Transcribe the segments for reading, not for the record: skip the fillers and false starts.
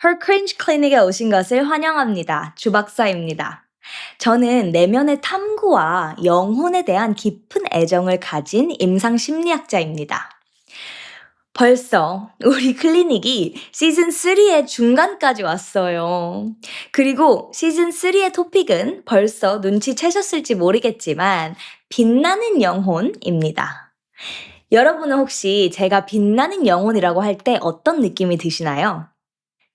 Her Cringe 클리닉에 오신 것을 환영합니다. 주 박사입니다. 저는 내면의 탐구와 영혼에 대한 깊은 애정을 가진 임상 심리학자입니다. 벌써 우리 클리닉이 시즌 3의 중간까지 왔어요. 그리고 시즌 3의 토픽은 벌써 눈치채셨을지 모르겠지만 빛나는 영혼입니다. 여러분은 혹시 제가 빛나는 영혼이라고 할 때 어떤 느낌이 드시나요?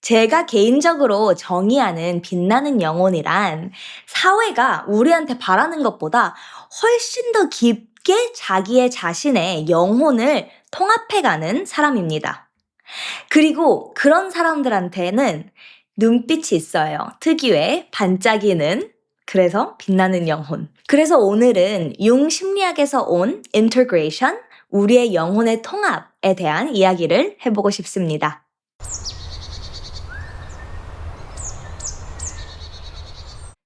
제가 개인적으로 정의하는 빛나는 영혼이란 사회가 우리한테 바라는 것보다 훨씬 더 깊게 자기의 자신의 영혼을 통합해가는 사람입니다. 그리고 그런 사람들한테는 눈빛이 있어요. 특유의 반짝이는, 그래서 빛나는 영혼. 그래서 오늘은 융 심리학에서 온 인터그레이션, 우리의 영혼의 통합에 대한 이야기를 해보고 싶습니다.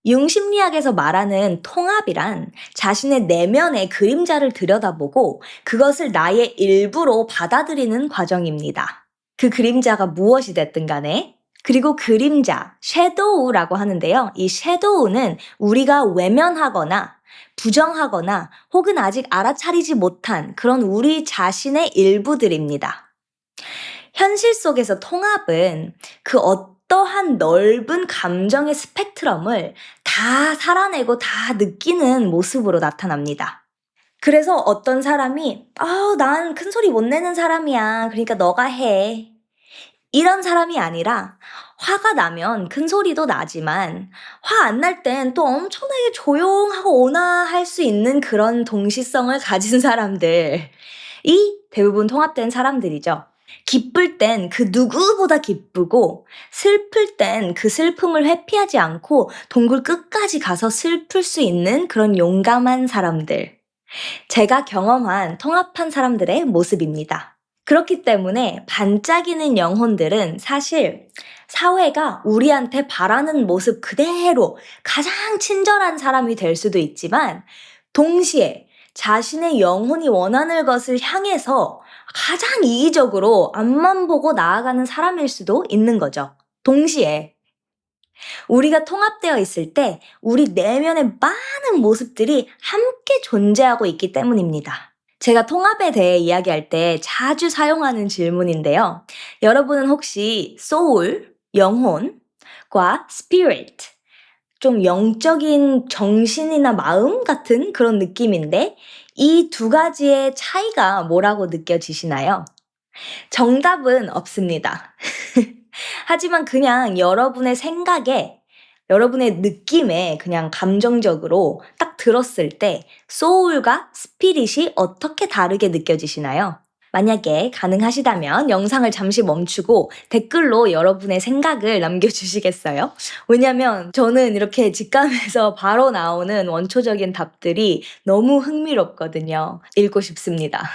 융심리학에서 말하는 통합이란 자신의 내면의 그림자를 들여다보고 그것을 나의 일부로 받아들이는 과정입니다. 그 그림자가 무엇이 됐든 간에. 그리고 그림자, 섀도우라고 하는데요. 이 섀도우는 우리가 외면하거나 부정하거나 혹은 아직 알아차리지 못한 그런 우리 자신의 일부들입니다. 현실 속에서 통합은 그 어떠한 넓은 감정의 스펙트럼을 다 살아내고 다 느끼는 모습으로 나타납니다. 그래서 어떤 사람이 난 큰 소리 못 내는 사람이야. 그러니까 너가 해. 이런 사람이 아니라 화가 나면 큰 소리도 나지만 화 안 날 땐 또 엄청나게 조용하고 온화할 수 있는 그런 동시성을 가진 사람들이 대부분 통합된 사람들이죠. 기쁠 땐 그 누구보다 기쁘고 슬플 땐 그 슬픔을 회피하지 않고 동굴 끝까지 가서 슬플 수 있는 그런 용감한 사람들. 제가 경험한 통합한 사람들의 모습입니다. 그렇기 때문에 반짝이는 영혼들은 사실 사회가 우리한테 바라는 모습 그대로 가장 친절한 사람이 될 수도 있지만 동시에 자신의 영혼이 원하는 것을 향해서 가장 이기적으로 앞만 보고 나아가는 사람일 수도 있는 거죠. 동시에 우리가 통합되어 있을 때 우리 내면의 많은 모습들이 함께 존재하고 있기 때문입니다. 제가 통합에 대해 이야기할 때 자주 사용하는 질문인데요. 여러분은 혹시 soul, 영혼과 spirit, 좀 영적인 정신이나 마음 같은 그런 느낌인데 이 두 가지의 차이가 뭐라고 느껴지시나요? 정답은 없습니다. 하지만 그냥 여러분의 생각에, 여러분의 느낌에 그냥 감정적으로 딱 들었을 때 소울과 스피릿이 어떻게 다르게 느껴지시나요? 만약에 가능하시다면 영상을 잠시 멈추고 댓글로 여러분의 생각을 남겨주시겠어요? 왜냐면 저는 이렇게 직감에서 바로 나오는 원초적인 답들이 너무 흥미롭거든요. 읽고 싶습니다.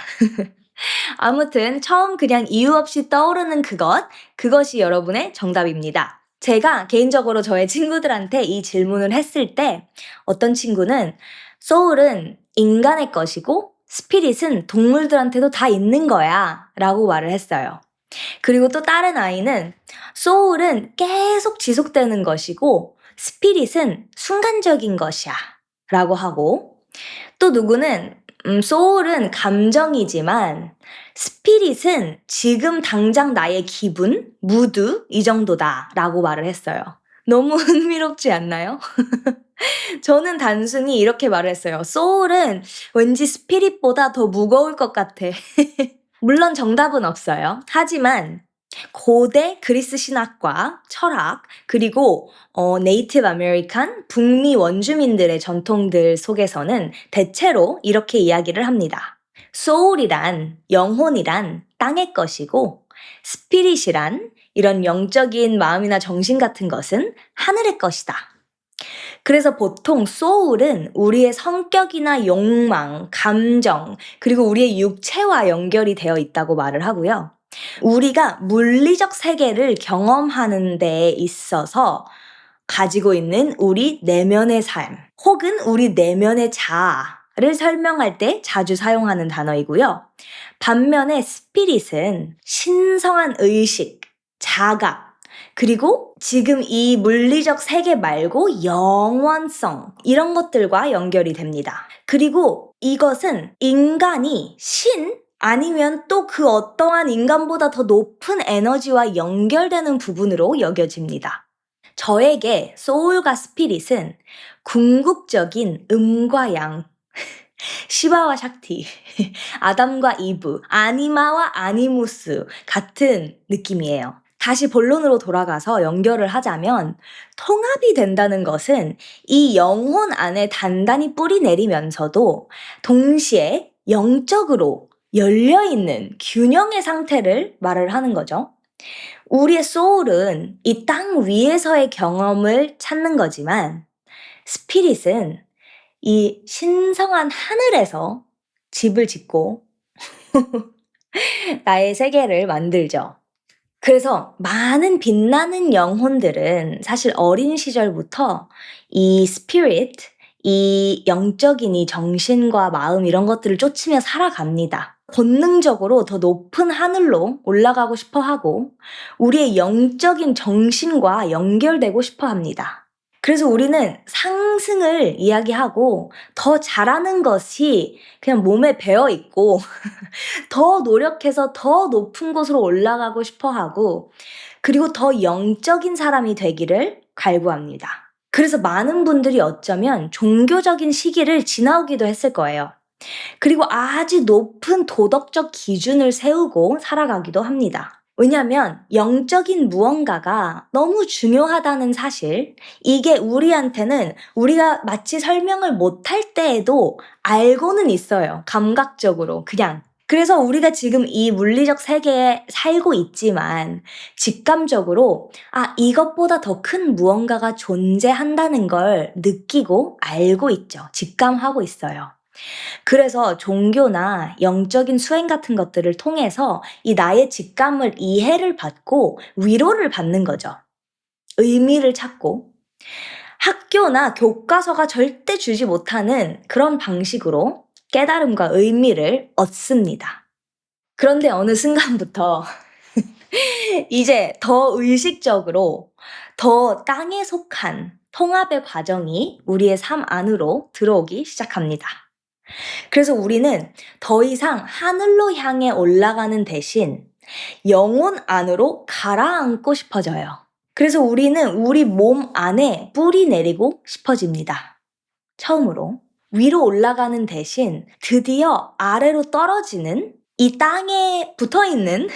아무튼 처음 그냥 이유 없이 떠오르는 그것이 여러분의 정답입니다. 제가 개인적으로 저의 친구들한테 이 질문을 했을 때 어떤 친구는 소울은 인간의 것이고 스피릿은 동물들한테도 다 있는 거야 라고 말을 했어요. 그리고 또 다른 아이는 소울은 계속 지속되는 것이고 스피릿은 순간적인 것이야 라고 하고 또 누구는 소울은 감정이지만 스피릿은 지금 당장 나의 기분, 무드 이 정도다 라고 말을 했어요. 너무 흥미롭지 않나요? 저는 단순히 이렇게 말을 했어요. 소울은 왠지 스피릿보다 더 무거울 것 같아. 물론 정답은 없어요. 하지만 고대 그리스 신학과 철학 그리고 네이티브 아메리칸 북미 원주민들의 전통들 속에서는 대체로 이렇게 이야기를 합니다. 소울이란 영혼이란 땅의 것이고 스피릿이란 이런 영적인 마음이나 정신 같은 것은 하늘의 것이다. 그래서 보통 소울은 우리의 성격이나 욕망, 감정, 그리고 우리의 육체와 연결이 되어 있다고 말을 하고요. 우리가 물리적 세계를 경험하는 데 있어서 가지고 있는 우리 내면의 삶, 혹은 우리 내면의 자아를 설명할 때 자주 사용하는 단어이고요. 반면에 스피릿은 신성한 의식, 자각, 그리고 지금 이 물리적 세계 말고 영원성, 이런 것들과 연결이 됩니다. 그리고 이것은 인간이 신 아니면 또 그 어떠한 인간보다 더 높은 에너지와 연결되는 부분으로 여겨집니다. 저에게 소울과 스피릿은 궁극적인 음과 양, 시바와 샥티, 아담과 이브, 아니마와 아니무스 같은 느낌이에요. 다시 본론으로 돌아가서 연결을 하자면 통합이 된다는 것은 이 영혼 안에 단단히 뿌리 내리면서도 동시에 영적으로 열려있는 균형의 상태를 말을 하는 거죠. 우리의 소울은 이 땅 위에서의 경험을 찾는 거지만 스피릿은 이 신성한 하늘에서 집을 짓고 나의 세계를 만들죠. 그래서 많은 빛나는 영혼들은 사실 어린 시절부터 이 스피릿, 이 영적인 이 정신과 마음 이런 것들을 쫓으며 살아갑니다. 본능적으로 더 높은 하늘로 올라가고 싶어 하고 우리의 영적인 정신과 연결되고 싶어 합니다. 그래서 우리는 상승을 이야기하고 더 잘하는 것이 그냥 몸에 배어 있고 더 노력해서 더 높은 곳으로 올라가고 싶어 하고 그리고 더 영적인 사람이 되기를 갈구합니다. 그래서 많은 분들이 어쩌면 종교적인 시기를 지나오기도 했을 거예요. 그리고 아주 높은 도덕적 기준을 세우고 살아가기도 합니다. 왜냐하면 영적인 무언가가 너무 중요하다는 사실, 이게 우리한테는 우리가 마치 설명을 못할 때에도 알고는 있어요. 감각적으로 그냥. 그래서 우리가 지금 이 물리적 세계에 살고 있지만 직감적으로 이것보다 더 큰 무언가가 존재한다는 걸 느끼고 알고 있죠. 직감하고 있어요. 그래서 종교나 영적인 수행 같은 것들을 통해서 이 나의 직감을 이해를 받고 위로를 받는 거죠. 의미를 찾고 학교나 교과서가 절대 주지 못하는 그런 방식으로 깨달음과 의미를 얻습니다. 그런데 어느 순간부터 이제 더 의식적으로 더 땅에 속한 통합의 과정이 우리의 삶 안으로 들어오기 시작합니다. 그래서 우리는 더 이상 하늘로 향해 올라가는 대신 영혼 안으로 가라앉고 싶어져요. 그래서 우리는 우리 몸 안에 뿌리 내리고 싶어집니다. 처음으로 위로 올라가는 대신 드디어 아래로 떨어지는 이 땅에 붙어있는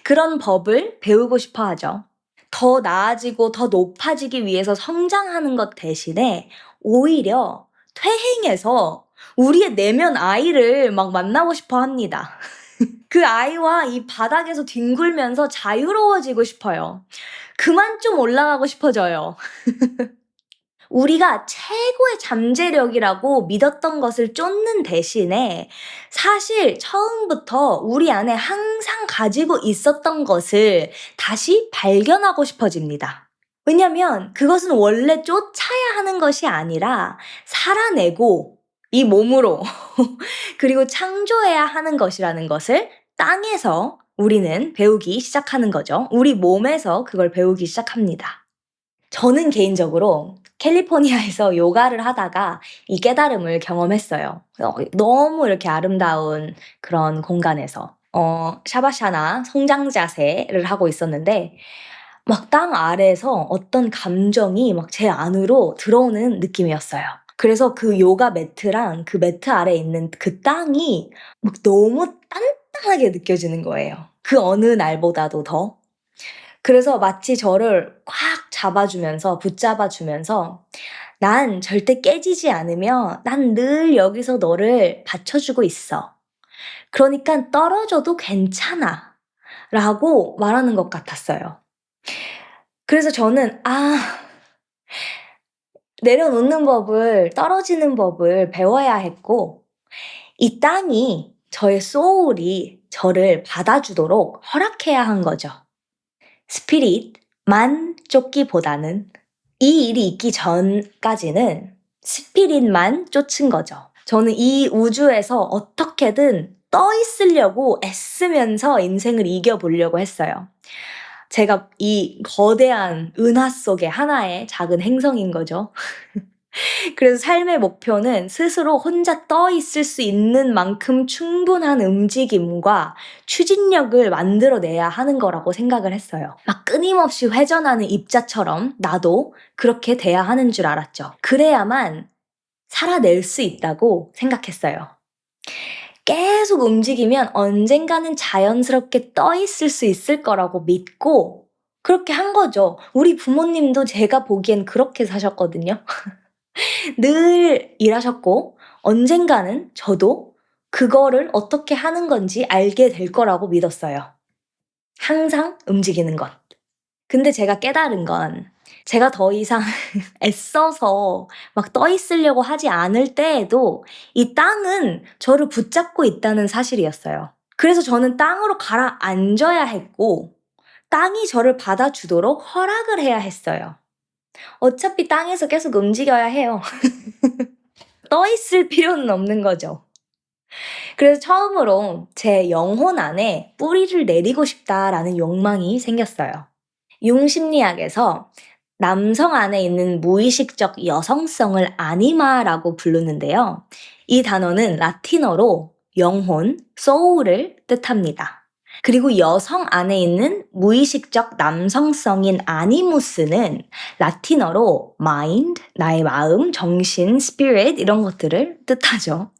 그런 법을 배우고 싶어 하죠. 더 나아지고 더 높아지기 위해서 성장하는 것 대신에 오히려 퇴행해서 우리의 내면 아이를 막 만나고 싶어 합니다. 그 아이와 이 바닥에서 뒹굴면서 자유로워지고 싶어요. 그만 좀 올라가고 싶어져요. 우리가 최고의 잠재력이라고 믿었던 것을 쫓는 대신에 사실 처음부터 우리 안에 항상 가지고 있었던 것을 다시 발견하고 싶어집니다. 왜냐면 그것은 원래 쫓아야 하는 것이 아니라 살아내고 이 몸으로 그리고 창조해야 하는 것이라는 것을 땅에서 우리는 배우기 시작하는 거죠. 우리 몸에서 그걸 배우기 시작합니다. 저는 개인적으로 캘리포니아에서 요가를 하다가 이 깨달음을 경험했어요. 너무 이렇게 아름다운 그런 공간에서 샤바샤나 성장 자세를 하고 있었는데 막 땅 아래에서 어떤 감정이 막 제 안으로 들어오는 느낌이었어요. 그래서 그 요가 매트랑 그 매트 아래에 있는 그 땅이 막 너무 단단하게 느껴지는 거예요. 그 어느 날보다도 더. 그래서 마치 저를 꽉 잡아주면서 붙잡아주면서 난 절대 깨지지 않으며 난 늘 여기서 너를 받쳐주고 있어. 그러니까 떨어져도 괜찮아. 라고 말하는 것 같았어요. 그래서 저는 내려놓는 법을, 떨어지는 법을 배워야 했고 이 땅이 저의 소울이 저를 받아주도록 허락해야 한 거죠. 스피릿만 쫓기보다는 이 일이 있기 전까지는 스피릿만 쫓은 거죠. 저는 이 우주에서 어떻게든 떠 있으려고 애쓰면서 인생을 이겨보려고 했어요. 제가 이 거대한 은하 속의 하나의 작은 행성인 거죠. 그래서 삶의 목표는 스스로 혼자 떠 있을 수 있는 만큼 충분한 움직임과 추진력을 만들어내야 하는 거라고 생각을 했어요. 막 끊임없이 회전하는 입자처럼 나도 그렇게 돼야 하는 줄 알았죠. 그래야만 살아낼 수 있다고 생각했어요. 계속 움직이면 언젠가는 자연스럽게 떠 있을 수 있을 거라고 믿고 그렇게 한 거죠. 우리 부모님도 제가 보기엔 그렇게 사셨거든요. 늘 일하셨고 언젠가는 저도 그거를 어떻게 하는 건지 알게 될 거라고 믿었어요. 항상 움직이는 것. 근데 제가 깨달은 건 제가 더 이상 애써서 막 떠 있으려고 하지 않을 때에도 이 땅은 저를 붙잡고 있다는 사실이었어요. 그래서 저는 땅으로 가라앉아야 했고 땅이 저를 받아주도록 허락을 해야 했어요. 어차피 땅에서 계속 움직여야 해요. 떠 있을 필요는 없는 거죠. 그래서 처음으로 제 영혼 안에 뿌리를 내리고 싶다라는 욕망이 생겼어요. 융심리학에서 남성 안에 있는 무의식적 여성성을 아니마라고 부르는데요. 이 단어는 라틴어로 영혼, soul을 뜻합니다. 그리고 여성 안에 있는 무의식적 남성성인 아니무스는 라틴어로 mind, 나의 마음, 정신, spirit 이런 것들을 뜻하죠.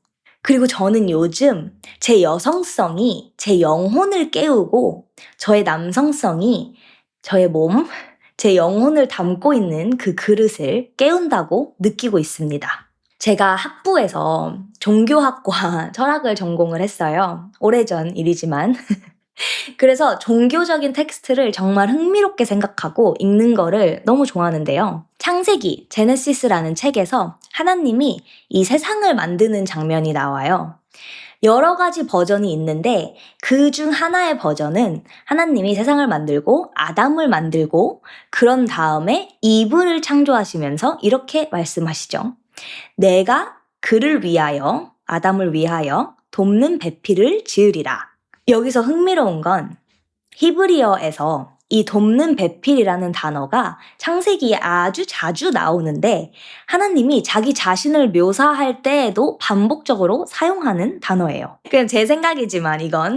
그리고 저는 요즘 제 여성성이 제 영혼을 깨우고 저의 남성성이 저의 몸, 제 영혼을 담고 있는 그 그릇을 깨운다고 느끼고 있습니다. 제가 학부에서 종교학과 철학을 전공을 했어요. 오래전 일이지만. 그래서 종교적인 텍스트를 정말 흥미롭게 생각하고 읽는 거를 너무 좋아하는데요. 창세기, 제네시스라는 책에서 하나님이 이 세상을 만드는 장면이 나와요. 여러 가지 버전이 있는데 그 중 하나의 버전은 하나님이 세상을 만들고 아담을 만들고 그런 다음에 이브를 창조하시면서 이렇게 말씀하시죠. 내가 그를 위하여, 아담을 위하여 돕는 배필을 지으리라. 여기서 흥미로운 건 히브리어에서 이 돕는 배필이라는 단어가 창세기에 아주 자주 나오는데 하나님이 자기 자신을 묘사할 때에도 반복적으로 사용하는 단어예요. 그냥 제 생각이지만 이건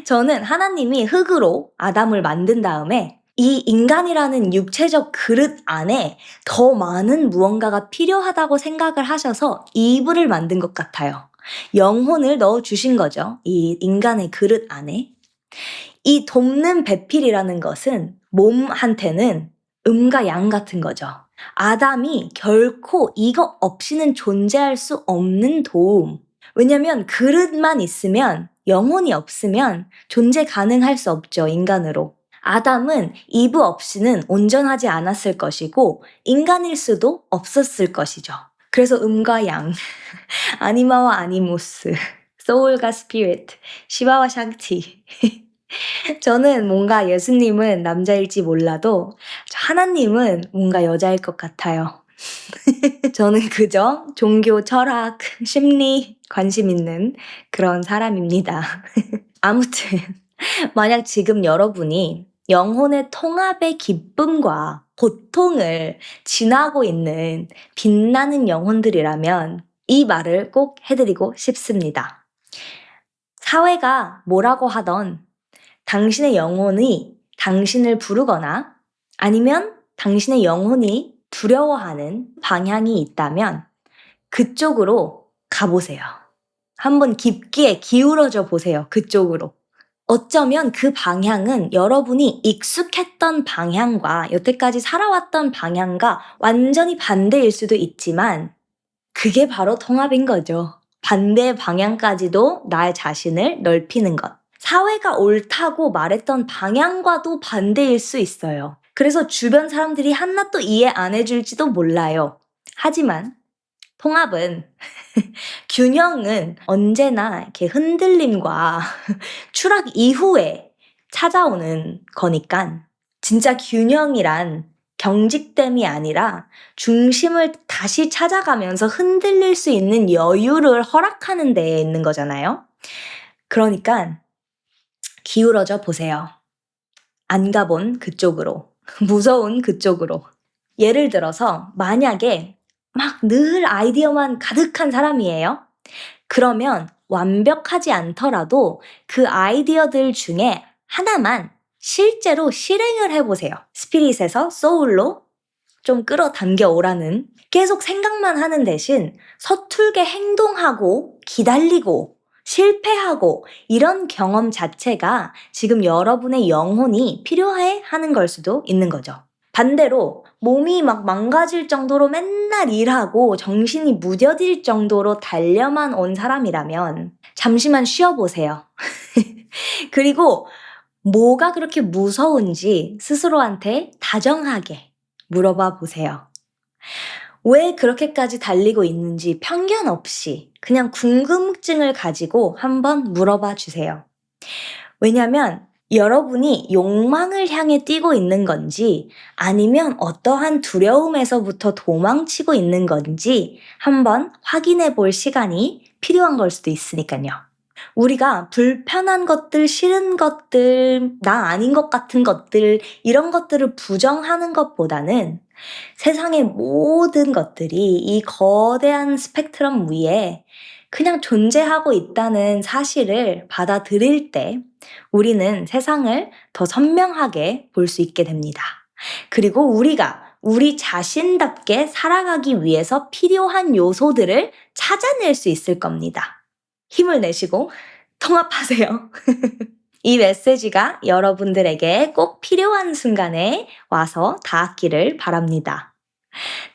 저는 하나님이 흙으로 아담을 만든 다음에 이 인간이라는 육체적 그릇 안에 더 많은 무언가가 필요하다고 생각을 하셔서 이불을 만든 것 같아요. 영혼을 넣어주신 거죠. 이 인간의 그릇 안에. 이 돕는 배필이라는 것은 몸한테는 음과 양 같은 거죠. 아담이 결코 이거 없이는 존재할 수 없는 도움. 왜냐면 그릇만 있으면 영혼이 없으면 존재 가능할 수 없죠, 인간으로. 아담은 이브 없이는 온전하지 않았을 것이고 인간일 수도 없었을 것이죠. 그래서 음과 양, 아니마와 아니모스, 소울과 스피릿, 시바와 샹티. 저는 뭔가 예수님은 남자일지 몰라도 하나님은 뭔가 여자일 것 같아요. 저는 그저 종교, 철학, 심리 관심 있는 그런 사람입니다. 아무튼 만약 지금 여러분이 영혼의 통합의 기쁨과 고통을 지나고 있는 빛나는 영혼들이라면 이 말을 꼭 해드리고 싶습니다. 사회가 뭐라고 하던 당신의 영혼이 당신을 부르거나 아니면 당신의 영혼이 두려워하는 방향이 있다면 그쪽으로 가보세요. 한번 깊게 기울어져 보세요. 그쪽으로. 어쩌면 그 방향은 여러분이 익숙했던 방향과 여태까지 살아왔던 방향과 완전히 반대일 수도 있지만 그게 바로 통합인 거죠. 반대 방향까지도 나의 자신을 넓히는 것. 사회가 옳다고 말했던 방향과도 반대일 수 있어요. 그래서 주변 사람들이 한낱도 이해 안 해줄지도 몰라요. 하지만 통합은 균형은 언제나 이렇게 흔들림과 추락 이후에 찾아오는 거니까 진짜 균형이란 경직됨이 아니라 중심을 다시 찾아가면서 흔들릴 수 있는 여유를 허락하는 데에 있는 거잖아요. 그러니까 기울어져 보세요. 안 가본 그쪽으로, 무서운 그쪽으로. 예를 들어서 만약에 막 늘 아이디어만 가득한 사람이에요. 그러면 완벽하지 않더라도 그 아이디어들 중에 하나만 실제로 실행을 해보세요. 스피릿에서 소울로 좀 끌어당겨 오라는, 계속 생각만 하는 대신 서툴게 행동하고 기다리고 실패하고 이런 경험 자체가 지금 여러분의 영혼이 필요해 하는 걸 수도 있는 거죠. 반대로 몸이 막 망가질 정도로 맨날 일하고 정신이 무뎌질 정도로 달려만 온 사람이라면 잠시만 쉬어보세요. 그리고 뭐가 그렇게 무서운지 스스로한테 다정하게 물어봐 보세요. 왜 그렇게까지 달리고 있는지 편견 없이 그냥 궁금증을 가지고 한번 물어봐 주세요. 왜냐면 여러분이 욕망을 향해 뛰고 있는 건지 아니면 어떠한 두려움에서부터 도망치고 있는 건지 한번 확인해 볼 시간이 필요한 걸 수도 있으니까요. 우리가 불편한 것들, 싫은 것들, 나 아닌 것 같은 것들, 이런 것들을 부정하는 것보다는 세상의 모든 것들이 이 거대한 스펙트럼 위에 그냥 존재하고 있다는 사실을 받아들일 때 우리는 세상을 더 선명하게 볼 수 있게 됩니다. 그리고 우리가 우리 자신답게 살아가기 위해서 필요한 요소들을 찾아낼 수 있을 겁니다. 힘을 내시고 통합하세요. 이 메시지가 여러분들에게 꼭 필요한 순간에 와서 닿았기를 바랍니다.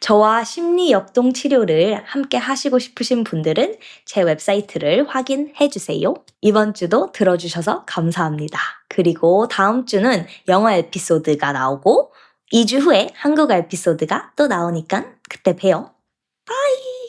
저와 심리 역동 치료를 함께 하시고 싶으신 분들은 제 웹사이트를 확인해 주세요. 이번 주도 들어주셔서 감사합니다. 그리고 다음 주는 영어 에피소드가 나오고 2주 후에 한국어 에피소드가 또 나오니까 그때 봬요.